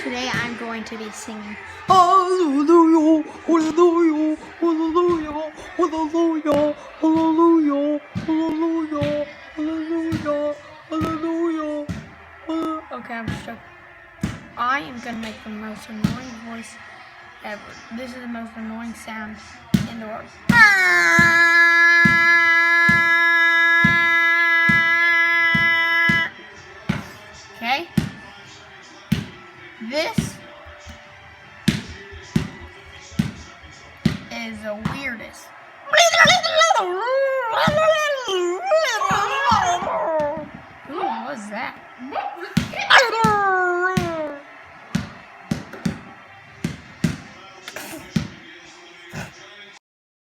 today I'm going to be singing. Hallelujah, hallelujah, hallelujah, hallelujah, hallelujah, hallelujah, hallelujah, hallelujah. Okay, I'm stuck. I am gonna make the most annoying voice ever. This is the most annoying sound in the world.